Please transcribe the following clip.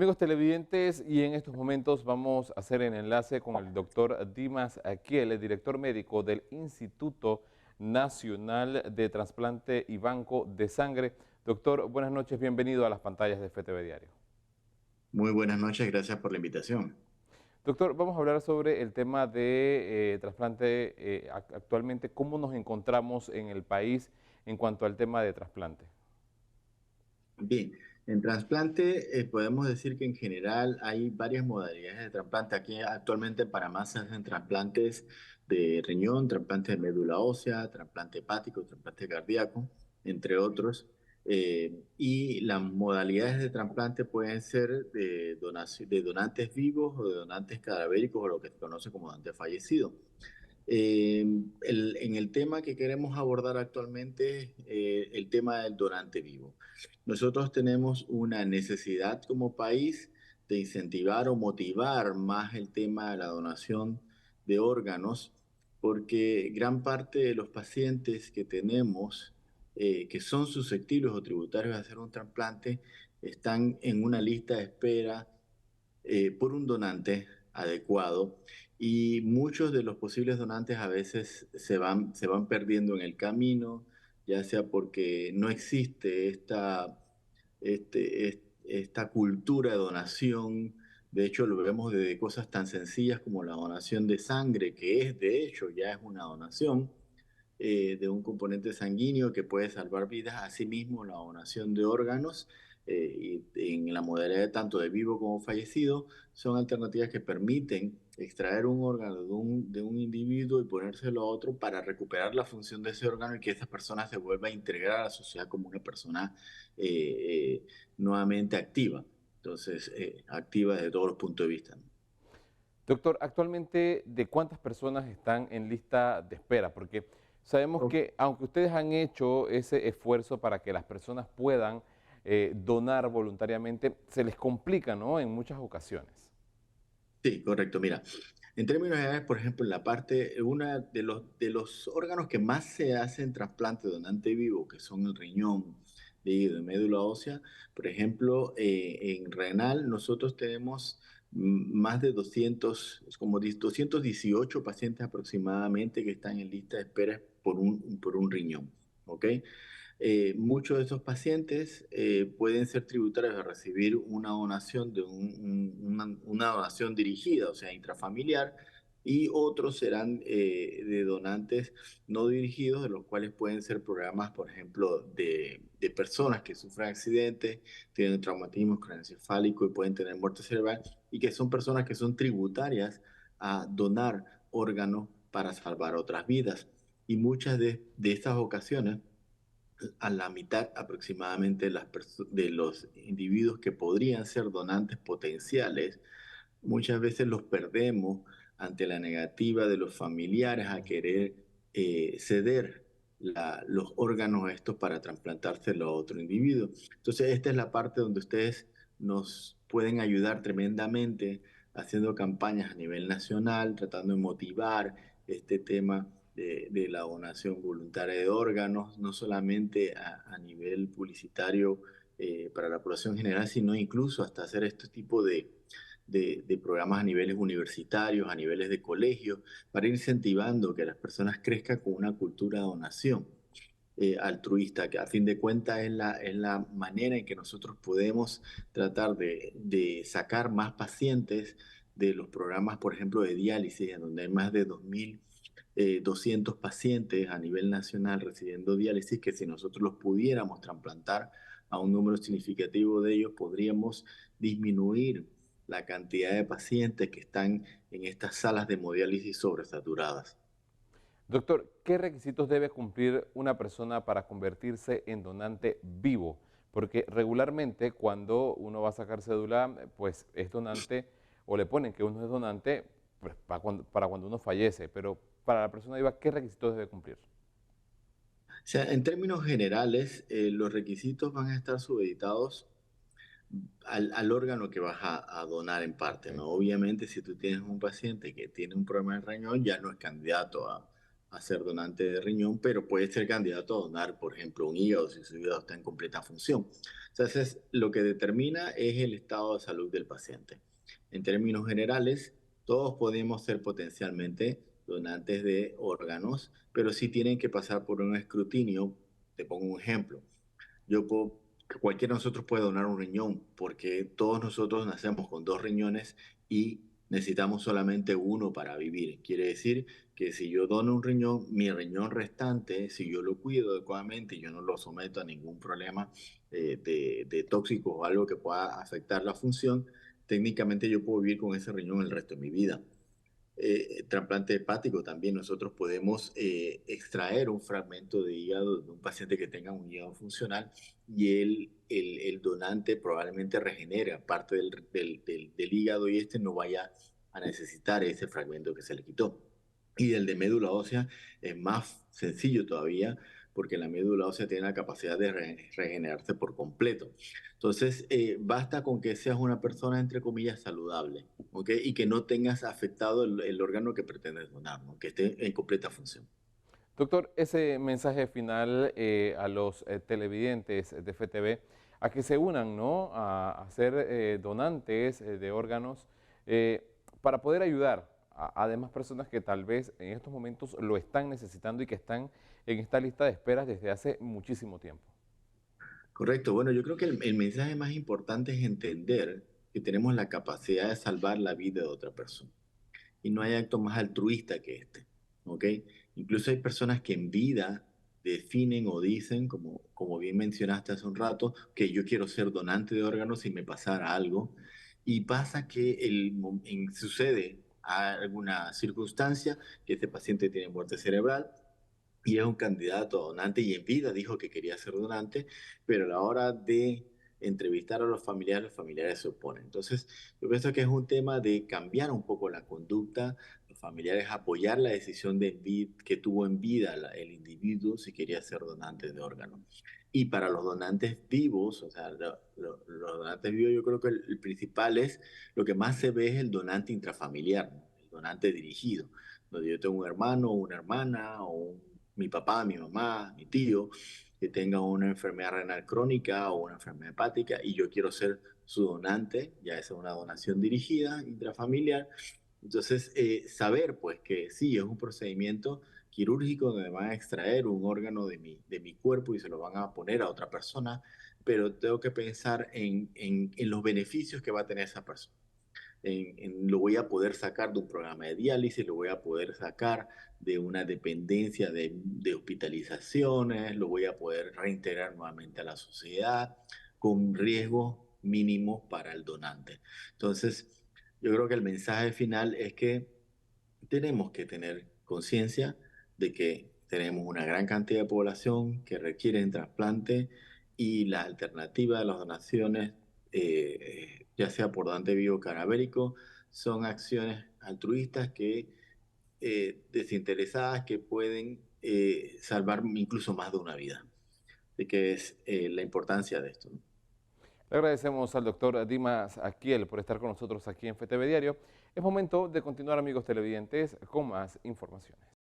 Amigos televidentes, y en estos momentos vamos a hacer el enlace con el doctor Dimas Aquiel, el director médico del Instituto Nacional de Trasplante y Banco de Sangre. Doctor, buenas noches, bienvenido a las pantallas de FTV Diario. Muy buenas noches, gracias por la invitación. Doctor, vamos a hablar sobre el tema de trasplante actualmente, cómo nos encontramos en el país en cuanto al tema de trasplante. Bien, en trasplante podemos decir que en general hay varias modalidades de trasplante. Aquí actualmente en Panamá se hacen trasplantes de riñón, trasplante de médula ósea, trasplante hepático, trasplante cardíaco, entre otros. Y las modalidades de trasplante pueden ser de donantes vivos o de donantes cadavéricos o lo que se conoce como donante fallecido. En el tema que queremos abordar actualmente, el tema del donante vivo. Nosotros tenemos una necesidad como país de incentivar o motivar más el tema de la donación de órganos, porque gran parte de los pacientes que tenemos, que son susceptibles o tributarios de hacer un trasplante, están en una lista de espera por un donante adecuado y muchos de los posibles donantes a veces se van perdiendo en el camino, ya sea porque no existe esta cultura de donación. De hecho, lo vemos desde cosas tan sencillas como la donación de sangre, que es de hecho ya es una donación de un componente sanguíneo que puede salvar vidas. Asimismo, la donación de órganos y en la modalidad de tanto de vivo como fallecido son alternativas que permiten extraer un órgano de un individuo y ponérselo a otro para recuperar la función de ese órgano y que esa persona se vuelva a integrar a la sociedad como una persona eh, nuevamente activa. Entonces, activa desde todos los puntos de vista, ¿no? Doctor, actualmente, ¿de cuántas personas están en lista de espera? Porque sabemos que, aunque ustedes han hecho ese esfuerzo para que las personas puedan donar voluntariamente, se les complica, ¿no? En muchas ocasiones. Sí, correcto. Mira, en términos generales, por ejemplo, en la parte, una de los órganos que más se hacen trasplante de donante vivo, que son el riñón, hígado y médula ósea, por ejemplo, en renal nosotros tenemos más de 200, es como 218 pacientes aproximadamente que están en lista de espera por un riñón, ¿ok? Muchos de esos pacientes pueden ser tributarios de recibir una donación una donación dirigida, o sea, intrafamiliar, y otros serán de donantes no dirigidos, de los cuales pueden ser programas, por ejemplo, de personas que sufren accidentes, tienen traumatismo craneoencefálico y pueden tener muerte cerebral, y que son personas que son tributarias a donar órganos para salvar otras vidas. Y muchas de estas ocasiones, a la mitad aproximadamente de los individuos que podrían ser donantes potenciales, muchas veces los perdemos ante la negativa de los familiares a querer ceder los órganos estos para trasplantárselo a otro individuo. Entonces, esta es la parte donde ustedes nos pueden ayudar tremendamente haciendo campañas a nivel nacional, tratando de motivar este tema de la donación voluntaria de órganos, no solamente a nivel publicitario para la población general, sino incluso hasta hacer este tipo de programas a niveles universitarios, a niveles de colegios, para ir incentivando que las personas crezcan con una cultura de donación altruista, que a fin de cuentas es la manera en que nosotros podemos tratar de sacar más pacientes de los programas, por ejemplo, de diálisis, en donde hay más de 2.200 pacientes a nivel nacional recibiendo diálisis, que si nosotros los pudiéramos trasplantar a un número significativo de ellos, podríamos disminuir la cantidad de pacientes que están en estas salas de hemodiálisis sobresaturadas. Doctor, ¿qué requisitos debe cumplir una persona para convertirse en donante vivo? Porque regularmente cuando uno va a sacar cédula, pues es donante o le ponen que uno es donante pues, para cuando uno fallece, pero para la persona viva, ¿qué requisitos debe cumplir? O sea, en términos generales, los requisitos van a estar supeditados al órgano que vas a donar en parte, Ok. ¿no? Obviamente, si tú tienes un paciente que tiene un problema de riñón, ya no es candidato a ser donante de riñón, pero puede ser candidato a donar, por ejemplo, un hígado si su hígado está en completa función. Entonces, lo que determina es el estado de salud del paciente. En términos generales, todos podemos ser potencialmente donantes de órganos, pero sí tienen que pasar por un escrutinio. Te pongo un ejemplo. Yo puedo, cualquiera de nosotros puede donar un riñón, porque todos nosotros nacemos con dos riñones y necesitamos solamente uno para vivir. Quiere decir que si yo dono un riñón, mi riñón restante, si yo lo cuido adecuadamente y yo no lo someto a ningún problema de tóxicos o algo que pueda afectar la función, técnicamente yo puedo vivir con ese riñón el resto de mi vida. Trasplante hepático también. Nosotros podemos extraer un fragmento de hígado de un paciente que tenga un hígado funcional y el donante probablemente regenera parte del hígado y este no vaya a necesitar ese fragmento que se le quitó. Y el de médula ósea es más sencillo todavía porque la médula ósea tiene la capacidad de regenerarse por completo. Entonces, basta con que seas una persona, entre comillas, saludable, ¿ok? Y que no tengas afectado el órgano que pretendes donar, ¿no? Que esté en completa función. Doctor, ese mensaje final a los televidentes de FTV, a que se unan, ¿no? A ser donantes de órganos para poder ayudar a demás personas que tal vez en estos momentos lo están necesitando y que están en esta lista de esperas desde hace muchísimo tiempo. Correcto. Bueno, yo creo que el mensaje más importante es entender que tenemos la capacidad de salvar la vida de otra persona. Y no hay acto más altruista que este, ¿ok? Incluso hay personas que en vida definen o dicen, como bien mencionaste hace un rato, que yo quiero ser donante de órganos si me pasara algo. Y pasa que sucede alguna circunstancia que este paciente tiene muerte cerebral y es un candidato a donante y en vida dijo que quería ser donante, pero a la hora de entrevistar a los familiares se oponen. Entonces, yo pienso que es un tema de cambiar un poco la conducta, los familiares apoyar la decisión que tuvo en vida el individuo si quería ser donante de órganos. Y para los donantes vivos, o sea, los donantes vivos, yo creo que el principal es, lo que más se ve es el donante intrafamiliar, ¿no? El donante dirigido, donde yo tengo un hermano, una hermana o mi papá, mi mamá, mi tío, que tenga una enfermedad renal crónica o una enfermedad hepática y yo quiero ser su donante, ya es una donación dirigida, intrafamiliar. Entonces, saber pues que sí, es un procedimiento quirúrgico donde van a extraer un órgano de mi cuerpo y se lo van a poner a otra persona, pero tengo que pensar en los beneficios que va a tener esa persona. Lo voy a poder sacar de un programa de diálisis, lo voy a poder sacar de una dependencia de hospitalizaciones, lo voy a poder reintegrar nuevamente a la sociedad con riesgos mínimos para el donante. Entonces, yo creo que el mensaje final es que tenemos que tener conciencia de que tenemos una gran cantidad de población que requieren trasplante y la alternativa de las donaciones, ya sea por donante vivo o cadavérico, son acciones altruistas desinteresadas que pueden salvar incluso más de una vida. Así que es la importancia de esto, ¿no? Le agradecemos al doctor Dimas Aquiel por estar con nosotros aquí en FTV Diario. Es momento de continuar, amigos televidentes, con más informaciones.